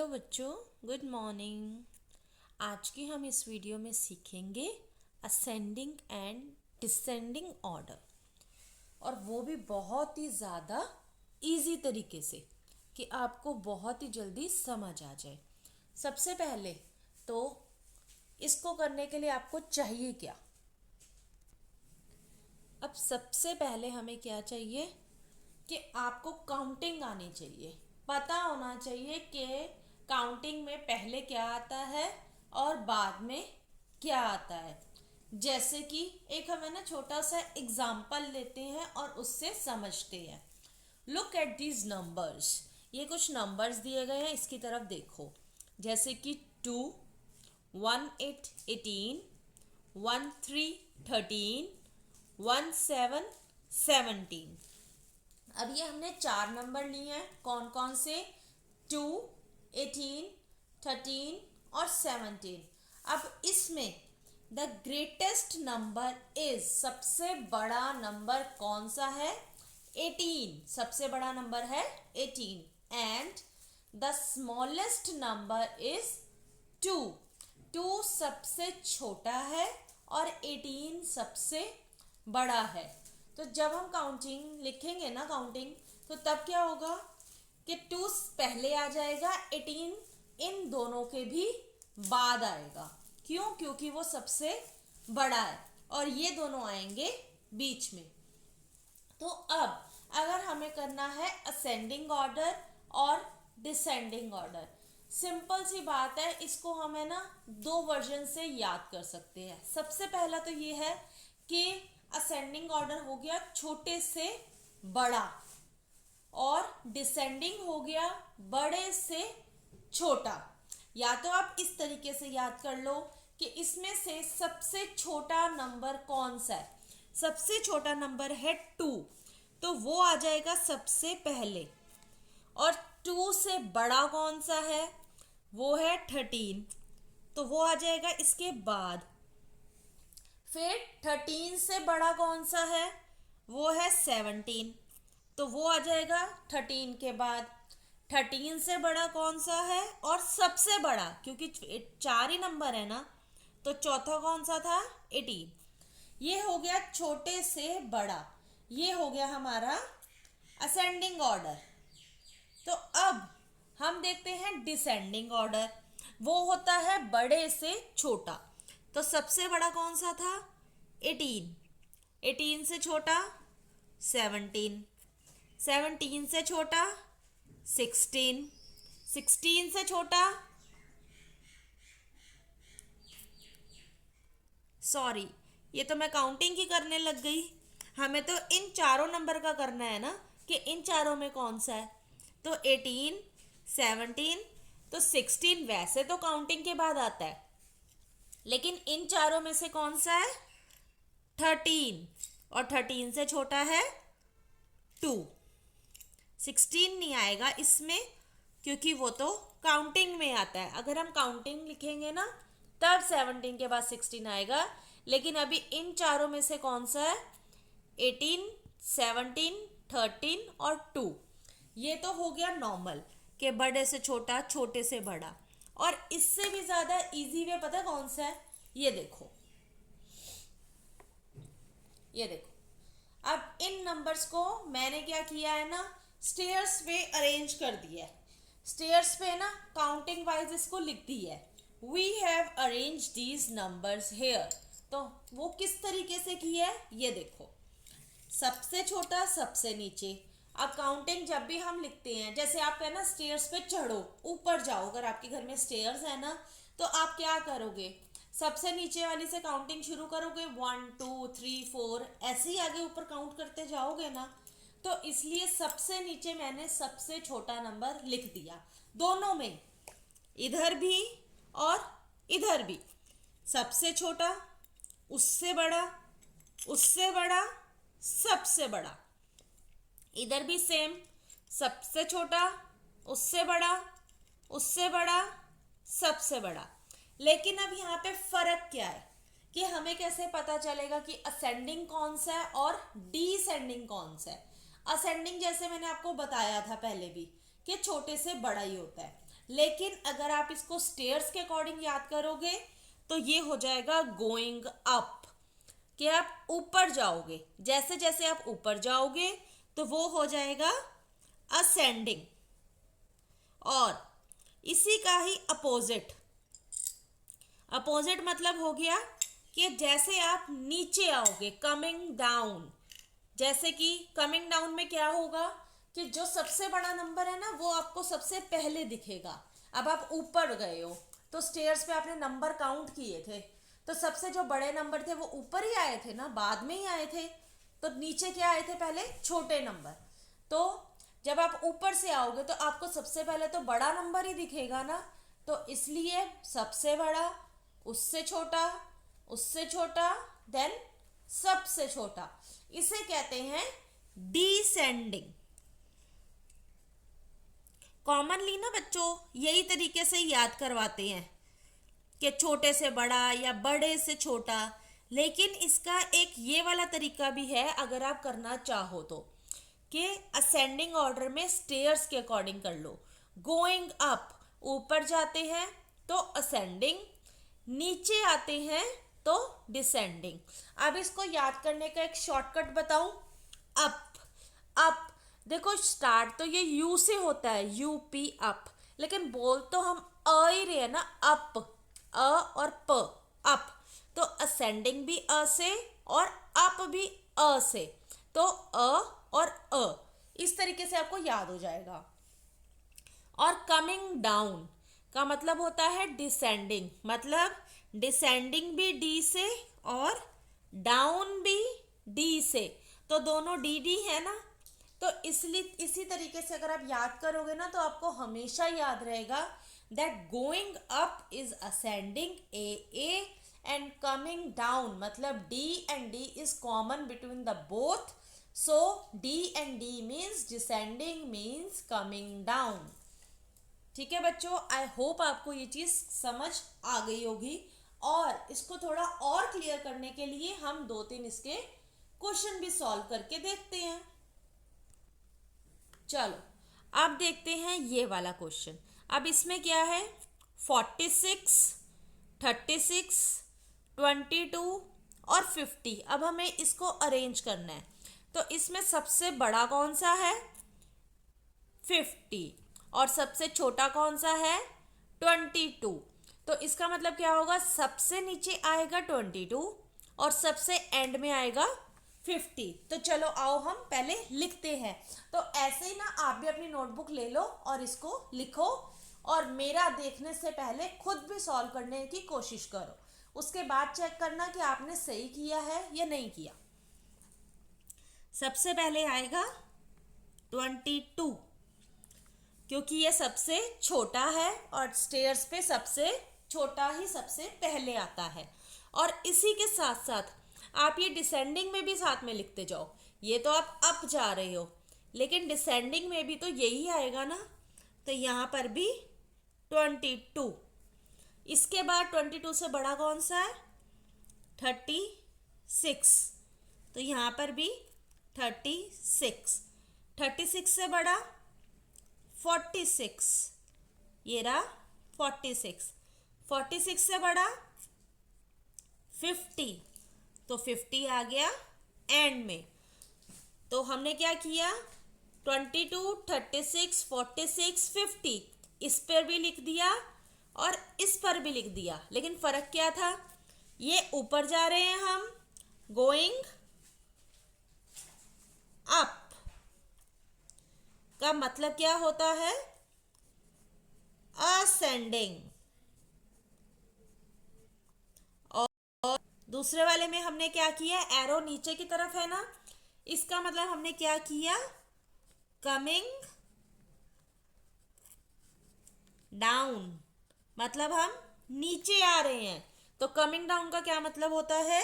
Hello बच्चों, good morning. आज की हम इस वीडियो में सीखेंगे असेंडिंग एंड डिसेंडिंग ऑर्डर, और वो भी बहुत ही ज़्यादा इजी तरीके से कि आपको बहुत ही जल्दी समझ आ जाए। सबसे पहले तो इसको करने के लिए आपको चाहिए क्या? अब सबसे पहले हमें क्या चाहिए कि आपको काउंटिंग आनी चाहिए, पता होना चाहिए कि काउंटिंग में पहले क्या आता है और बाद में क्या आता है। जैसे कि एक हमें ना छोटा सा एग्जाम्पल लेते हैं और उससे समझते हैं। Look at these numbers. ये कुछ नंबर्स दिए गए हैं, इसकी तरफ देखो। जैसे कि 2, 1 8 18, 1 3 13, 1 7 17। अब ये हमने 4 नंबर लिए हैं। कौन कौन से? 2, 18, 13 और 17। अब इसमें द ग्रेटेस्ट नंबर इज, सबसे बड़ा नंबर कौन सा है? 18। सबसे बड़ा नंबर है 18। And the smallest number is 2। 2 सबसे छोटा है और 18 सबसे बड़ा है। तो जब हम काउंटिंग लिखेंगे ना, काउंटिंग, तो तब क्या होगा कि 2 पहले आ जाएगा, 18 इन दोनों के भी बाद आएगा। क्यों? क्योंकि वो सबसे बड़ा है और ये दोनों आएंगे बीच में। तो अब अगर हमें करना है असेंडिंग ऑर्डर और डिसेंडिंग ऑर्डर, सिंपल सी बात है, इसको हमें ना 2 वर्जन से याद कर सकते हैं। सबसे पहला तो ये है कि असेंडिंग ऑर्डर हो गया छोटे से बड़ा और डिसेंडिंग हो गया बड़े से छोटा। या तो आप इस तरीके से याद कर लो कि इसमें से सबसे छोटा नंबर कौन सा है? सबसे छोटा नंबर है 2, तो वो आ जाएगा सबसे पहले। और 2 से बड़ा कौन सा है? वो है 13, तो वो आ जाएगा इसके बाद। फिर 13 से बड़ा कौन सा है? वो है 17, तो वो आ जाएगा 13 के बाद। 13 से बड़ा कौन सा है और सबसे बड़ा, क्योंकि 4 ही नंबर है ना, तो चौथा कौन सा था? 18। ये हो गया छोटे से बड़ा, ये हो गया हमारा असेंडिंग ऑर्डर। तो अब हम देखते हैं डिसेंडिंग ऑर्डर। वो होता है बड़े से छोटा। तो सबसे बड़ा कौन सा था? 18। 18 से छोटा 17। 17 से छोटा 16। 16 से छोटा, सॉरी, ये तो मैं काउंटिंग की करने लग गई। हमें तो इन चारों नंबर का करना है ना कि इन चारों में कौन सा है। तो 18, 17, तो 16 वैसे तो काउंटिंग के बाद आता है, लेकिन इन चारों में से कौन सा है? 13। और 13 से छोटा है 2। 16 नहीं आएगा इसमें, क्योंकि वो तो काउंटिंग में आता है। अगर हम काउंटिंग लिखेंगे ना, तब 17 के बाद 16 आएगा। लेकिन अभी इन चारों में से कौन सा है? 18, 17, 13 और 2। ये तो हो गया नॉर्मल के बड़े से छोटा, छोटे से बड़ा। और इससे भी ज्यादा इजी वे पता कौन सा है? ये देखो, ये देखो। अब इन नंबर्स को मैंने क्या किया है ना, स्टेयर्स पे अरेंज कर दिया है। स्टेयर्स पे ना काउंटिंग वाइज इसको लिख दिया है। We have arrange these numbers here. तो वो किस तरीके से किया है ये देखो, सबसे छोटा सबसे नीचे। अब काउंटिंग जब भी हम लिखते हैं, जैसे आप है ना स्टेयर्स पे चढ़ो, ऊपर जाओ, अगर आपके घर में स्टेयर्स है ना, तो आप क्या करोगे? सबसे नीचे वाली से काउंटिंग शुरू करोगे, 1 2 3 4, ऐसे ही आगे ऊपर काउंट करते जाओगे ना। तो इसलिए सबसे नीचे मैंने सबसे छोटा नंबर लिख दिया, दोनों में, इधर भी और इधर भी। सबसे छोटा, उससे बड़ा, उससे बड़ा, सबसे बड़ा। इधर भी सेम, सबसे छोटा, उससे बड़ा, उससे बड़ा, सबसे बड़ा। लेकिन अब यहाँ पे फर्क क्या है कि हमें कैसे पता चलेगा कि असेंडिंग कौन सा है और डिसेंडिंग कौन सा है? असेंडिंग जैसे मैंने आपको बताया था पहले भी कि छोटे से बड़ा ही होता है। लेकिन अगर आप इसको स्टेयर्स के अकॉर्डिंग याद करोगे तो ये हो जाएगा गोइंग अप, कि आप ऊपर जाओगे। जैसे जैसे आप ऊपर जाओगे तो वो हो जाएगा असेंडिंग। और इसी का ही अपोजिट, अपोजिट मतलब हो गया कि जैसे आप नीचे आओगे, कमिंग डाउन। जैसे कि कमिंग डाउन में क्या होगा कि जो सबसे बड़ा नंबर है ना वो आपको सबसे पहले दिखेगा। अब आप ऊपर गए हो तो स्टेयर्स पे आपने नंबर काउंट किए थे, तो सबसे जो बड़े नंबर थे वो ऊपर ही आए थे ना, बाद में ही आए थे। तो नीचे क्या आए थे पहले? छोटे नंबर। तो जब आप ऊपर से आओगे तो आपको सबसे पहले तो बड़ा नंबर ही दिखेगा ना, तो इसलिए सबसे बड़ा, उससे छोटा, उससे छोटा, देन सबसे छोटा। इसे कहते हैं डिसेंडिंग। कॉमनली ना बच्चों यही तरीके से याद करवाते हैं कि छोटे से बड़ा या बड़े से छोटा, लेकिन इसका एक ये वाला तरीका भी है अगर आप करना चाहो तो, कि असेंडिंग ऑर्डर में स्टेयर्स के अकॉर्डिंग कर लो। गोइंग अप, ऊपर जाते हैं तो असेंडिंग, नीचे आते हैं तो डिसेंडिंग। अब इसको याद करने का एक शॉर्टकट बताऊं, अप। अप देखो स्टार्ट तो ये यू से होता है, यू पी अप, लेकिन बोल तो हम अ ही रहे हैं ना, अप, अ और प, अप। तो असेंडिंग भी अ से और अप भी अ से, तो अ और अ, इस तरीके से आपको याद हो जाएगा। और कमिंग डाउन का मतलब होता है डिसेंडिंग, मतलब डिसेंडिंग भी डी से और डाउन भी डी से, तो दोनों डी डी है ना। तो इसलिए इसी तरीके से अगर आप याद करोगे ना तो आपको हमेशा याद रहेगा that going up is ascending A and coming down मतलब D and D is common between the both, so D and D means descending means coming down. ठीक है बच्चों, आई होप आपको ये चीज समझ आ गई होगी। और इसको थोड़ा और क्लियर करने के लिए हम 2-3 इसके क्वेश्चन भी सॉल्व करके देखते हैं। चलो अब देखते हैं ये वाला क्वेश्चन। अब इसमें क्या है, 46, 36, 22 और 50। अब हमें इसको अरेंज करना है। तो इसमें सबसे बड़ा कौन सा है? 50। और सबसे छोटा कौन सा है? 22। तो इसका मतलब क्या होगा, सबसे नीचे आएगा 22 और सबसे एंड में आएगा 50। तो चलो आओ हम पहले लिखते हैं। तो ऐसे ही ना आप भी अपनी नोटबुक ले लो और इसको लिखो, और मेरा देखने से पहले खुद भी सॉल्व करने की कोशिश करो। उसके बाद चेक करना कि आपने सही किया है या नहीं किया। सबसे पहले आएगा 22, क्योंकि ये सबसे छोटा है और स्टेयर्स पे सबसे छोटा ही सबसे पहले आता है। और इसी के साथ साथ आप ये डिसेंडिंग में भी साथ में लिखते जाओ। ये तो आप अप जा रहे हो, लेकिन डिसेंडिंग में भी तो यही आएगा ना, तो यहाँ पर भी 22। इसके बाद 22 से बड़ा कौन सा है? 36। तो यहाँ पर भी 36। 36 से बड़ा 46, ये रहा 46। 46 से बड़ा 50, तो 50 आ गया एंड में। तो हमने क्या किया, 22, 36, 46, 50 इस पर भी लिख दिया और इस पर भी लिख दिया। लेकिन फर्क क्या था, ये ऊपर जा रहे हैं हम, गोइंग अप का मतलब क्या होता है? असेंडिंग। और दूसरे वाले में हमने क्या किया, एरो नीचे की तरफ है ना, इसका मतलब हमने क्या किया, कमिंग डाउन, मतलब हम नीचे आ रहे हैं। तो कमिंग डाउन का क्या मतलब होता है?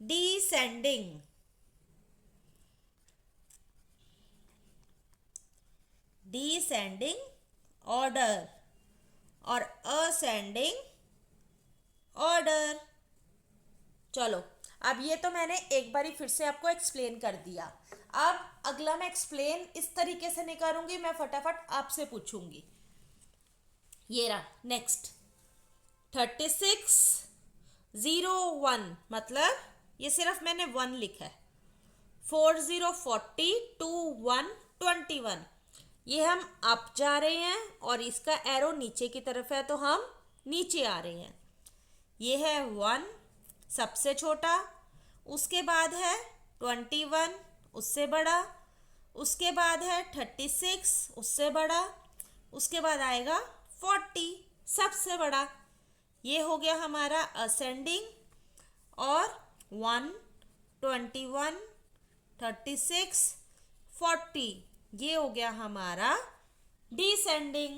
डिसेंडिंग। डिसेंडिंग ऑर्डर और असेंडिंग ऑर्डर। चलो अब ये तो मैंने एक बारी फिर से आपको एक्सप्लेन कर दिया। अब अगला मैं एक्सप्लेन इस तरीके से नहीं करूंगी, मैं फटाफट आपसे पूछूंगी। ये रहा नेक्स्ट 36 0 1 मतलब ये सिर्फ मैंने 1 लिखा है। 4 0 40 2 1 21 ये हम अप जा रहे हैं और इसका एरो नीचे की तरफ है तो हम नीचे आ रहे हैं। ये है 1 सबसे छोटा, उसके बाद है 21 उससे बड़ा, उसके बाद है 36 उससे बड़ा, उसके बाद आएगा 40 सबसे बड़ा। ये हो गया हमारा असेंडिंग और 1 21 36 40 ये हो गया हमारा डिसेंडिंग।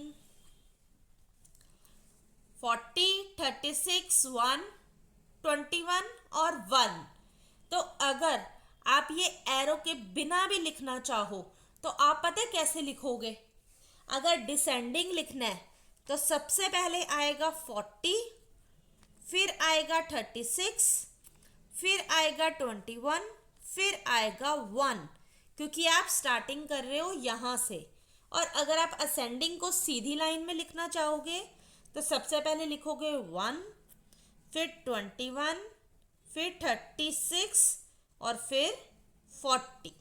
40 36 1 21 और 1। तो अगर आप ये एरो के बिना भी लिखना चाहो तो आप पता है कैसे लिखोगे। अगर डिसेंडिंग लिखना है तो सबसे पहले आएगा 40, फिर आएगा 36, फिर आएगा 21, फिर आएगा 1 क्योंकि आप स्टार्टिंग कर रहे हो यहाँ से। और अगर आप असेंडिंग को सीधी लाइन में लिखना चाहोगे तो सबसे पहले लिखोगे 1, फिर 21, फिर 36 और फिर 40।